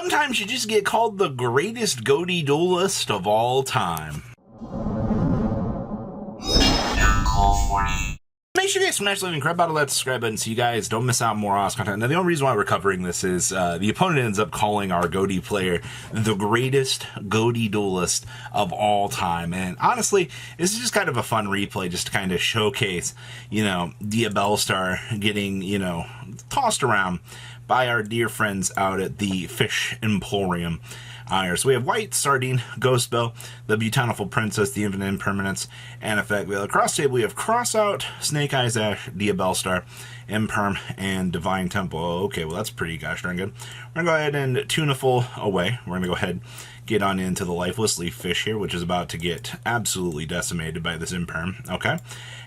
Sometimes you just get called the greatest goatee duelist of all time. Make sure you guys smash the like and crap out of that subscribe button so you guys don't miss out on more awesome content. Now, the only reason why we're covering this is the opponent ends up calling our goatee player the greatest goatee duelist of all time. And honestly, this is just kind of a fun replay just to kind of showcase, Duel getting, tossed around by our dear friends out at the Fish Emporium. So we have White, Sardine, Ghost Bell, the Beautiful Princess, the Infinite Impermanence, and Effect Veil. Across the table we have Cross Out, Snake Eyes Ash, Diabellstar, Imperm, and Divine Temple. Okay, well that's pretty gosh darn good. We're going to go ahead and Tuneful away. We're going to go ahead and get on into the Lifeless Leaf Fish here, which is about to get absolutely decimated by this Imperm. Okay,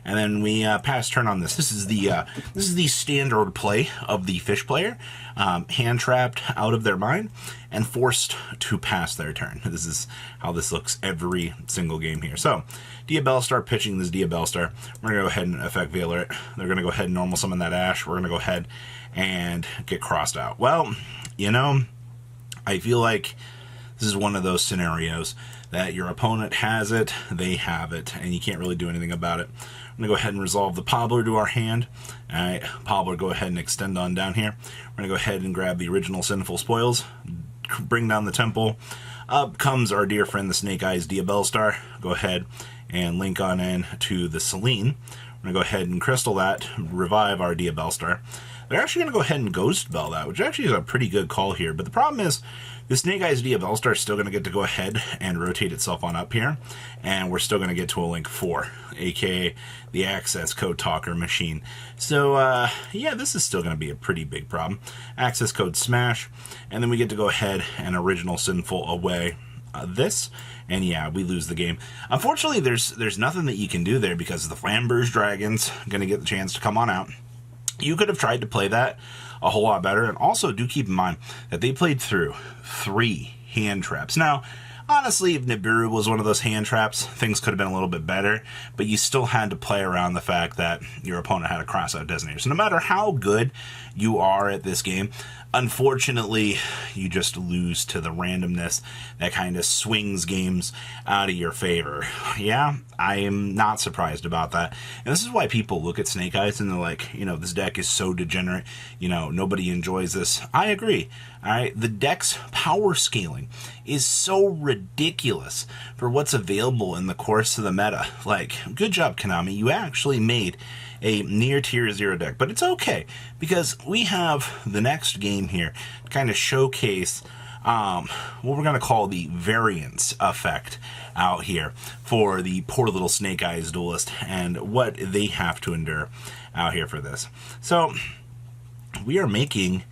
and then we pass turn on this. This is the standard play of the Fish player, hand trapped out of their mind and forced to pass their turn. This is how this looks every single game here. So Diabellstar pitching this Diabellstar. We're gonna go ahead and Effect Veiler it. They're gonna go ahead and normal summon that Ash. We're gonna go ahead and get crossed out. Well, I feel like this is one of those scenarios that your opponent has it, they have it, and you can't really do anything about it. I'm going to go ahead and resolve the Pobbler to our hand. All right, Pobbler, go ahead and extend on down here. We're going to go ahead and grab the original Sinful Spoils, bring down the Temple. Up comes our dear friend, the Snake Eyes Diabellstar. Go ahead and link on in to the Selene. We're going to go ahead and Crystal that, revive our Diabellstar. They're actually going to go ahead and Ghost Bell that, which actually is a pretty good call here. But the problem is, the Snake Eyes Diabellstar is still going to get to go ahead and rotate itself on up here. And we're still going to get to a Link 4, aka the Access Code Talker machine. So, yeah, this is still going to be a pretty big problem. Access Code Smash. And then we get to go ahead and Original Sinful away this. And yeah, we lose the game. Unfortunately, there's nothing that you can do there because the Flamberge Dragon's going to get the chance to come on out. You could have tried to play that a whole lot better. And also do keep in mind that they played through 3 hand traps. Now, honestly, if Nibiru was one of those hand traps, things could have been a little bit better, but you still had to play around the fact that your opponent had a cross-out designator. So no matter how good you are at this game, unfortunately, you just lose to the randomness that kind of swings games out of your favor. Yeah, I am not surprised about that. And this is why people look at Snake Eyes and they're like, this deck is so degenerate, nobody enjoys this. I agree. All right, the deck's power scaling is so ridiculous for what's available in the course of the meta. Like, good job, Konami. You actually made a near tier 0 deck, but it's okay because we have the next game here to kind of showcase what we're going to call the variance effect out here for the poor little Snake Eyes Duelist and what they have to endure out here for this. So we are making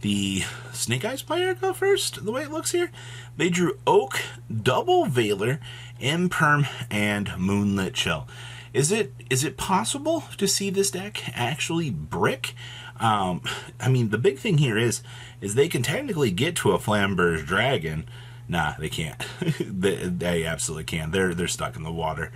the Snake Eyes player go first, the way it looks here. They drew Oak, Double Veiler, Imperm, and Moonlit Chill. Is it possible to see this deck actually brick? I mean, the big thing here is they can technically get to a Flamberge Dragon. Nah, they can't. they absolutely can. They're stuck in the water,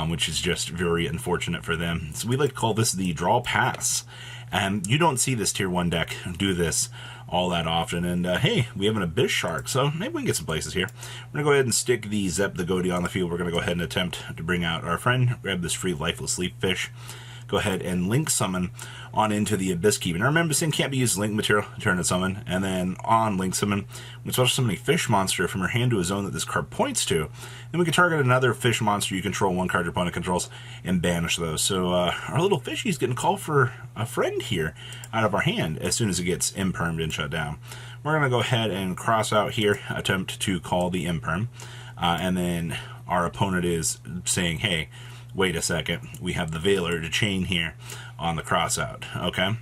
which is just very unfortunate for them. So we like to call this the draw pass. And you don't see this tier 1 deck do this all that often. And hey, we have an Abyss Shark, so maybe we can get some places here. We're going to go ahead and stick the Zep the Goatee on the field. We're going to go ahead and attempt to bring out our friend, grab this free Lifeless Leaf Fish, go ahead and Link Summon on into the Abyss Keep. Now remember, this thing can't be used Link material, turn to summon, and then on Link Summon, we special summon a fish monster from your hand to a zone that this card points to. Then we can target another fish monster you control, one card your opponent controls, and banish those. So our little fishy's getting called for a friend here out of our hand as soon as it gets impermed and shut down. We're going to go ahead and cross out here, attempt to call the imperm, and then our opponent is saying, hey, wait a second, we have the Veiler to chain here on the crossout, okay?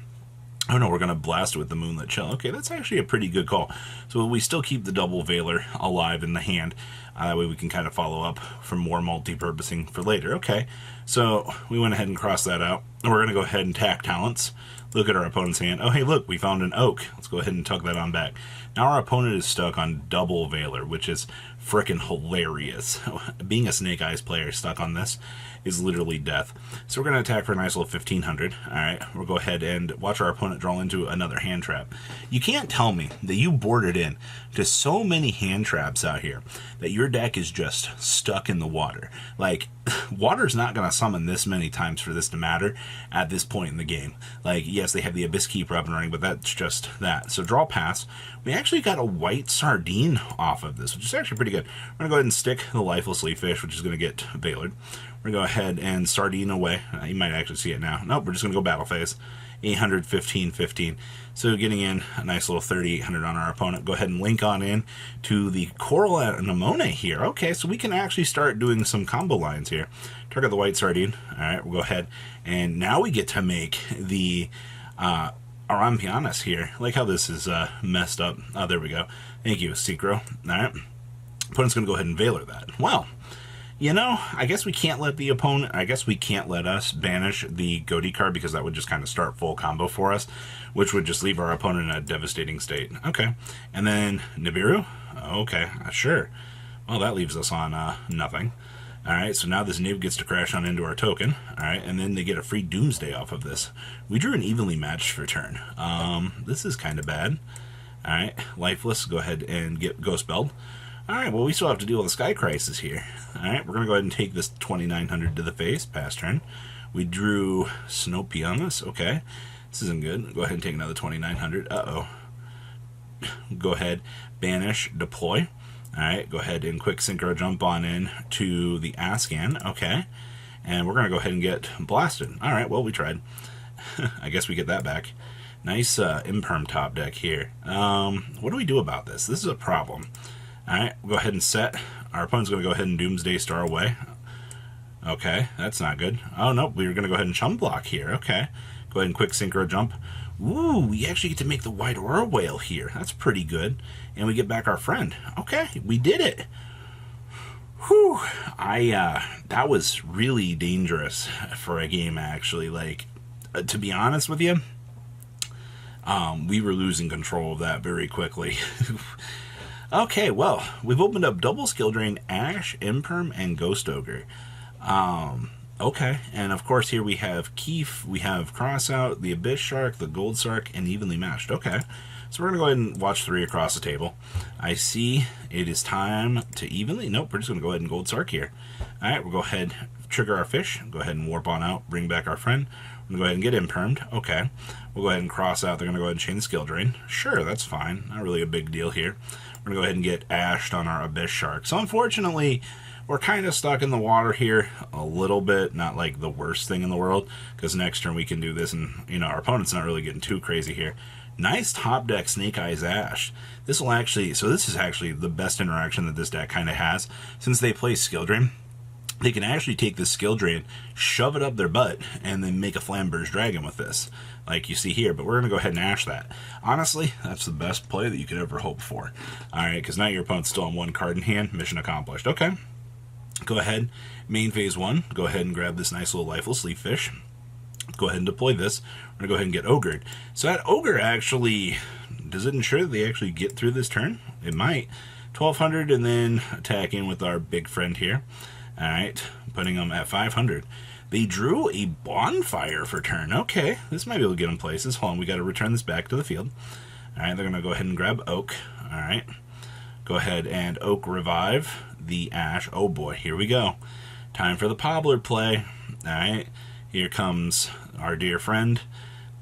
Oh no, we're going to blast with the Moonlit Chill. Okay, that's actually a pretty good call. So we still keep the Double Veiler alive in the hand. That way we can kind of follow up for more multi-purposing for later. Okay, so we went ahead and crossed that out. We're going to go ahead and tack Talents. Look at our opponent's hand. Oh, hey, look, we found an Oak. Let's go ahead and tuck that on back. Now our opponent is stuck on Double Veiler, which is freaking hilarious. Being a Snake Eyes player stuck on this is literally death. So we're going to attack for a nice little 1500. Alright, we'll go ahead and watch our opponent draw into another hand trap. You can't tell me that you boarded in to so many hand traps out here that your deck is just stuck in the water. Like, water's not going to summon this many times for this to matter at this point in the game. Like, yes, they have the Abyss Keeper up and running, but that's just that. So draw pass. We actually got a white sardine off of this, which is actually pretty good. We're going to go ahead and stick the Lifeless Leaf Fish, which is going to get Veilered. We're going to go ahead and sardine away. You might actually see it now. Nope, we're just going to go battle phase. 800, 15, 15. So getting in a nice little 3,800 on our opponent. Go ahead and link on in to the Coral Anemone here. Okay, so we can actually start doing some combo lines here. Target the white sardine. Alright, we'll go ahead. And now we get to make the Arampianas here. Like how this is messed up. Oh, there we go. Thank you, Synchro. Alright. Opponent's going to go ahead and Veiler that. Well, you know, I guess we can't let the opponent, I guess we can't let us banish the Goatee card because that would just kind of start full combo for us, which would just leave our opponent in a devastating state. Okay. And then Nibiru? Okay, sure. Well, that leaves us on nothing. Alright, so now this Nib gets to crash on into our token. Alright, and then they get a free Doomsday off of this. We drew an evenly matched for turn. This is kind of bad. Alright, Lifeless, go ahead and get Ghost Belled. Alright, well, we still have to deal with the Sky Crisis here. Alright, we're going to go ahead and take this 2,900 to the face, pass turn. We drew Snowpianas, okay. This isn't good. Go ahead and take another 2,900. Uh-oh. Go ahead, banish, deploy. Alright, go ahead and quick synchro jump on in to the Ascan, okay. And we're going to go ahead and get blasted. Alright, well, we tried. I guess we get that back. Nice Imperm top deck here. What do we do about this? This is a problem. Alright, we'll go ahead and set. Our opponent's going to go ahead and Doomsday Star away. Okay, that's not good. Oh, nope, we were going to go ahead and chum block here. Okay, go ahead and quick synchro jump. Ooh, we actually get to make the White Aura Whale here. That's pretty good. And we get back our friend. Okay, we did it. Whew, that was really dangerous for a game, actually. Like, to be honest with you, we were losing control of that very quickly. Okay, well, we've opened up double skill drain, Ash, Imperm, and Ghost Ogre. Okay, and of course here we have Keef, we have Crossout, the Abyss Shark, the Gold Sark, and Evenly Matched. Okay, so we're going to go ahead and watch 3 across the table. I see it is time to evenly... Nope, we're just going to go ahead and Gold Sark here. Alright, we'll go ahead, trigger our fish, go ahead and warp on out, bring back our friend. We're going to go ahead and get Impermed. Okay, we'll go ahead and cross out. They're going to go ahead and chain the skill drain. Sure, that's fine. Not really a big deal here. We're going to go ahead and get Ashed on our Abyss Shark. So unfortunately, we're kind of stuck in the water here a little bit. Not like the worst thing in the world, because next turn we can do this, and you know our opponent's not really getting too crazy here. Nice top deck Snake Eyes Ash. This will actually, so this is actually the best interaction that this deck kind of has. Since they play Skill Drain, they can actually take this Skill Drain, shove it up their butt, and then make a Flamberge Dragon with this, like you see here. But we're going to go ahead and Ash that. Honestly, that's the best play that you could ever hope for. Alright, because now your opponent's still on 1 card in hand. Mission accomplished. Okay. Go ahead, main phase 1, go ahead and grab this nice little Lifeless Leaf Fish. Go ahead and deploy this. We're going to go ahead and get Ogred. So that Ogre actually, does it ensure that they actually get through this turn? It might. 1,200 and then attack in with our big friend here. Alright, putting them at 500. They drew a Bonfire for turn. Okay, this might be able to get them places. Hold on, we got to return this back to the field. Alright, they're going to go ahead and grab Oak. Alright, go ahead and Oak revive the Ash. Oh boy, here we go. Time for the Pobbler play. Alright, here comes our dear friend,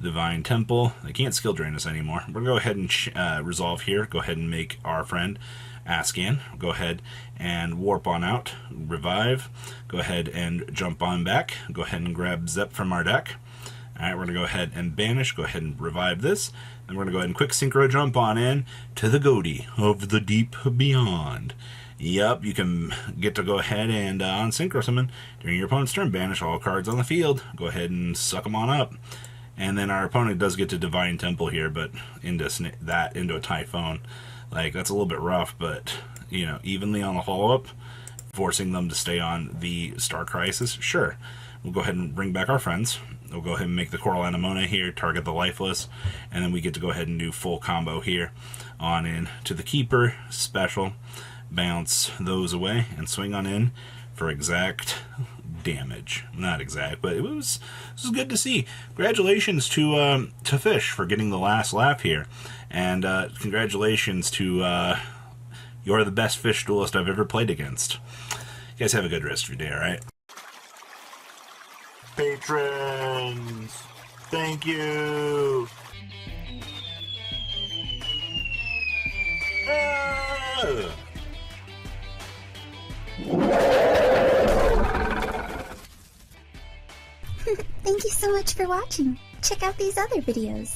Divine Temple. They can't skill drain us anymore. We're going to go ahead and resolve here. Go ahead and make our friend Ascan. Go ahead and warp on out. Revive. Go ahead and jump on back. Go ahead and grab Zep from our deck. Alright, we're going to go ahead and banish. Go ahead and revive this. And we're going to go ahead and quick synchro jump on in to the Goatee of the Deep Beyond. Yep, you can get to go ahead and on synchro summon during your opponent's turn. Banish all cards on the field. Go ahead and suck them on up. And then our opponent does get to Divine Temple here, but into a Typhoon. Like, that's a little bit rough, but, you know, evenly on the follow-up, forcing them to stay on the Star Crisis, sure. We'll go ahead and bring back our friends. We'll go ahead and make the Coral Anemone here, target the Lifeless, and then we get to go ahead and do full combo here on in to the Keeper, special. bounce those away and swing on in for exact damage. Not exact, but it was good to see. Congratulations to Fish for getting the last laugh here, and congratulations to you're the best Fish duelist I've ever played against. You guys have a good rest of your day, alright? Patrons, thank you. Thank you so much for watching. Check out these other videos.